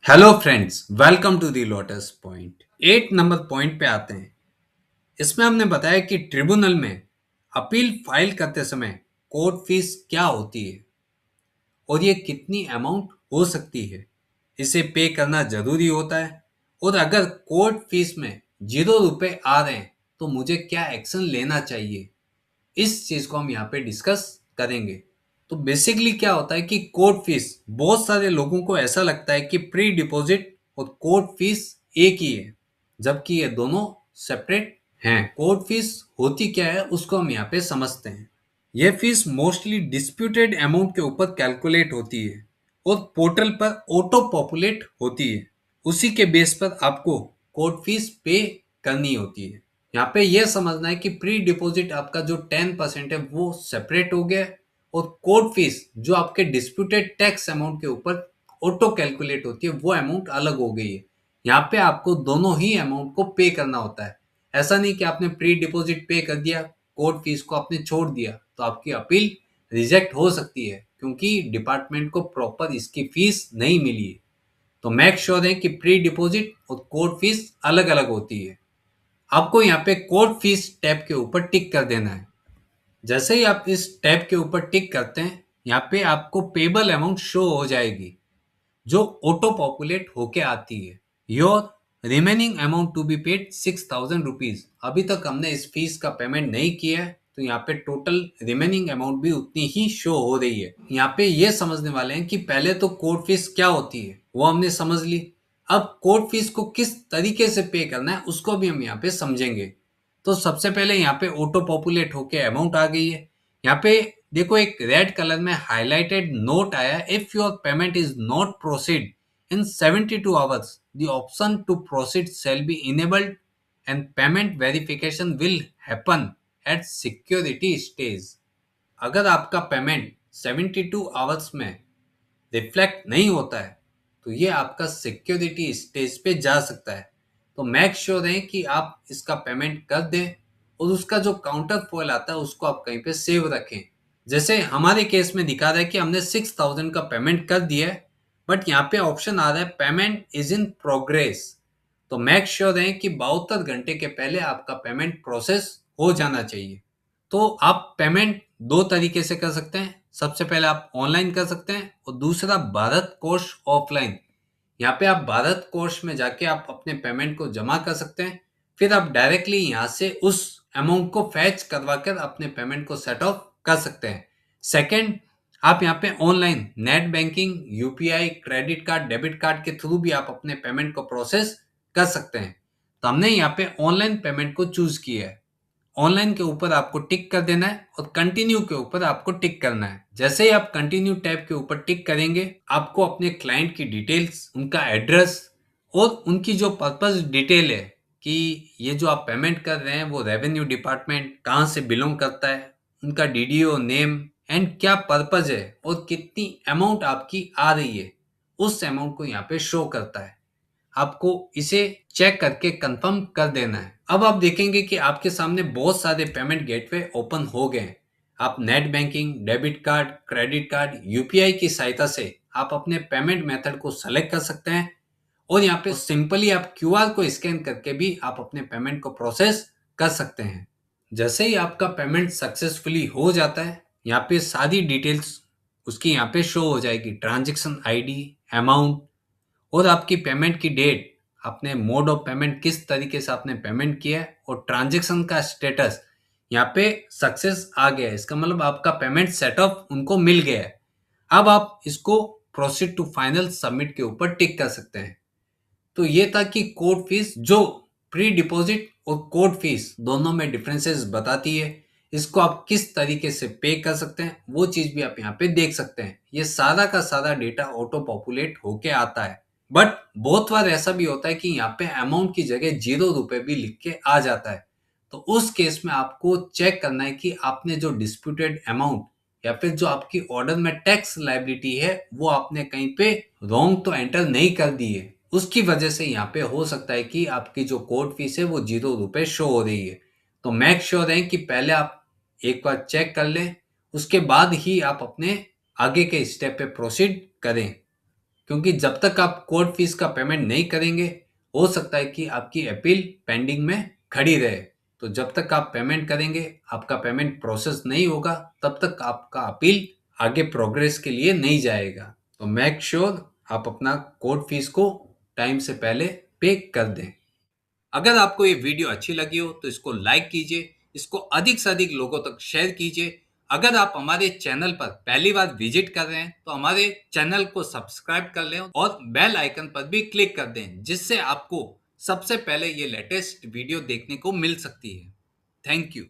Hello friends, welcome to the lotus point. 8 number point पे आते हैं। इसमें हमने बताया कि ट्रिब्यूनल में अपील फाइल करते समय कोर्ट फीस क्या होती है और ये कितनी अमाउंट हो सकती है, इसे पे करना जरूरी होता है। और अगर कोर्ट फीस में 0 रुपए आ रहे हैं तो मुझे क्या एक्शन लेना चाहिए, इस चीज को हम यहाँ पे डिस्कस करेंगे। तो बेसिकली क्या होता है कि कोर्ट फीस, बहुत सारे लोगों को ऐसा लगता है कि प्री डिपॉजिट और कोर्ट फीस एक ही है, जबकि ये दोनों सेपरेट हैं। कोर्ट फीस होती क्या है उसको हम यहाँ पे समझते हैं। यह फीस मोस्टली डिस्प्यूटेड अमाउंट के ऊपर कैलकुलेट होती है और पोर्टल पर ऑटो पॉपुलेट होती है। उसी के बेस पर आपको कोर्ट फीस पे करनी होती है। यहाँ पे यह समझना है कि प्री डिपॉजिट आपका जो 10% है वो सेपरेट हो गया है और कोर्ट फीस जो आपके डिस्प्यूटेड टैक्स अमाउंट के ऊपर ऑटो कैलकुलेट होती है वो अमाउंट अलग हो गई है। यहाँ पे आपको दोनों ही अमाउंट को पे करना होता है। ऐसा नहीं कि आपने प्री डिपॉजिट पे कर दिया, कोर्ट फीस को आपने छोड़ दिया तो आपकी अपील रिजेक्ट हो सकती है, क्योंकि डिपार्टमेंट को प्रॉपर इसकी फीस नहीं मिली है। तो मेक श्योर है कि प्री डिपॉजिट और कोर्ट फीस अलग अलग होती है। आपको यहाँ पे कोर्ट फीस टैब के ऊपर टिक कर देना है। जैसे ही आप इस टैब के ऊपर टिक करते हैं, यहाँ पे आपको पेबल अमाउंट शो हो जाएगी जो ऑटो पॉपुलेट होके आती है। Your remaining amount to be paid 6,000 rupees. अभी तक हमने इस फीस का पेमेंट नहीं किया है तो यहाँ पे टोटल रिमेनिंग अमाउंट भी उतनी ही शो हो रही है। यहाँ पे ये समझने वाले हैं कि पहले तो कोर्ट फीस क्या होती है वो हमने समझ ली। अब कोर्ट फीस को किस तरीके से पे करना है उसको भी हम यहाँ पे समझेंगे। तो सबसे पहले यहाँ पे ऑटो पॉपुलेट होके अमाउंट आ गई है। यहाँ पे देखो एक रेड कलर में हाईलाइटेड नोट आया, if your payment is not proceed in 72 hours the option to proceed shall be enabled and payment verification will happen at security stage. अगर आपका पेमेंट 72 आवर्स में रिफ्लेक्ट नहीं होता है तो ये आपका सिक्योरिटी स्टेज पे जा सकता है। तो मेक श्योर है कि आप इसका पेमेंट कर दें और उसका जो काउंटर फॉइल आता है उसको आप कहीं पे सेव रखें। जैसे हमारे केस में दिखा रहा है कि हमने 6,000 का पेमेंट कर दिया है, बट यहाँ पे ऑप्शन आ रहा है पेमेंट इज इन प्रोग्रेस। तो मेक श्योर है कि 72 घंटे के पहले आपका पेमेंट प्रोसेस हो जाना चाहिए। तो आप पेमेंट दो तरीके से कर सकते हैं। सबसे पहले आप ऑनलाइन कर सकते हैं और दूसरा भारत कोष ऑफलाइन। यहाँ पे आप भारत कोष में जाके आप अपने पेमेंट को जमा कर सकते हैं, फिर आप डायरेक्टली यहाँ से उस अमाउंट को फैच करवा कर अपने पेमेंट को सेट ऑफ कर सकते हैं। सेकंड, आप यहाँ पे online net banking, UPI, credit card, debit card के थ्रू भी आप अपने पेमेंट को प्रोसेस कर सकते हैं। तो हमने यहाँ पे ऑनलाइन पेमेंट को चूज किया है। ऑनलाइन के ऊपर आपको टिक कर देना है और कंटिन्यू के ऊपर आपको टिक करना है। जैसे ही आप कंटिन्यू टैब के ऊपर टिक करेंगे, आपको अपने क्लाइंट की डिटेल्स, उनका एड्रेस और उनकी जो पर्पस डिटेल है कि ये जो आप पेमेंट कर रहे हैं वो रेवेन्यू डिपार्टमेंट कहाँ से बिलोंग करता है, उनका डीडीओ नेम एंड क्या पर्पस है और कितनी अमाउंट आपकी आ रही है, उस अमाउंट को यहाँ पे शो करता है। आपको इसे चेक करके कंफर्म कर देना है। अब आप देखेंगे कि आपके सामने बहुत सारे पेमेंट गेटवे ओपन हो गए हैं। आप net banking, debit card, credit card, UPI की सहायता से आप अपने पेमेंट मेथड को सेलेक्ट कर सकते हैं और यहाँ पे सिंपली आप क्यूआर को स्कैन करके भी आप अपने पेमेंट को प्रोसेस कर सकते हैं। जैसे ही आपका पेमेंट सक्सेसफुली हो जाता है, यहाँ पे सारी डिटेल्स उसकी यहाँ पे शो हो जाएगी, ट्रांजैक्शन आईडी, अमाउंट और आपकी पेमेंट की डेट, आपने मोड ऑफ पेमेंट किस तरीके से आपने पेमेंट किया है और ट्रांजैक्शन का स्टेटस। यहाँ पे सक्सेस आ गया है, इसका मतलब आपका पेमेंट सेटअप उनको मिल गया है। अब आप इसको प्रोसीड टू फाइनल सबमिट के ऊपर टिक कर सकते हैं। तो ये था कि कोर्ट फीस, जो प्री डिपॉजिट और कोर्ट फीस दोनों में डिफरेंसेस बताती है, इसको आप किस तरीके से पे कर सकते हैं वो चीज भी आप यहाँ पे देख सकते हैं। ये सारा का सारा डेटा ऑटो पॉपुलेट होके आता है। बट बहुत बार ऐसा भी होता है कि यहाँ पे अमाउंट की जगह 0 रुपए भी लिख के आ जाता है। तो उस केस में आपको चेक करना है कि आपने जो डिस्प्यूटेड अमाउंट या फिर जो आपकी ऑर्डर में टैक्स लायबिलिटी है वो आपने कहीं पे रॉन्ग तो एंटर नहीं कर दी है। उसकी वजह से यहाँ पे हो सकता है कि आपकी जो कोर्ट फीस है वो 0 रुपए शो हो रही है। तो मेक श्योर है कि पहले आप एक बार चेक कर लें, उसके बाद ही आप अपने आगे के स्टेप पे प्रोसीड करें। क्योंकि जब तक आप कोर्ट फीस का पेमेंट नहीं करेंगे हो सकता है कि आपकी अपील पेंडिंग में खड़ी रहे। तो जब तक आप पेमेंट करेंगे आपका पेमेंट प्रोसेस नहीं होगा, तब तक आपका अपील आगे प्रोग्रेस के लिए नहीं जाएगा। तो मेक श्योर आप अपना कोर्ट फीस को टाइम से पहले पे कर दें। अगर आपको ये वीडियो अच्छी लगी हो तो इसको लाइक कीजिए, इसको अधिक से अधिक लोगों तक शेयर कीजिए। अगर आप हमारे चैनल पर पहली बार विजिट कर रहे हैं तो हमारे चैनल को सब्सक्राइब कर लें और बेल आइकन पर भी क्लिक कर दें, जिससे आपको सबसे पहले ये लेटेस्ट वीडियो देखने को मिल सकती है। Thank you.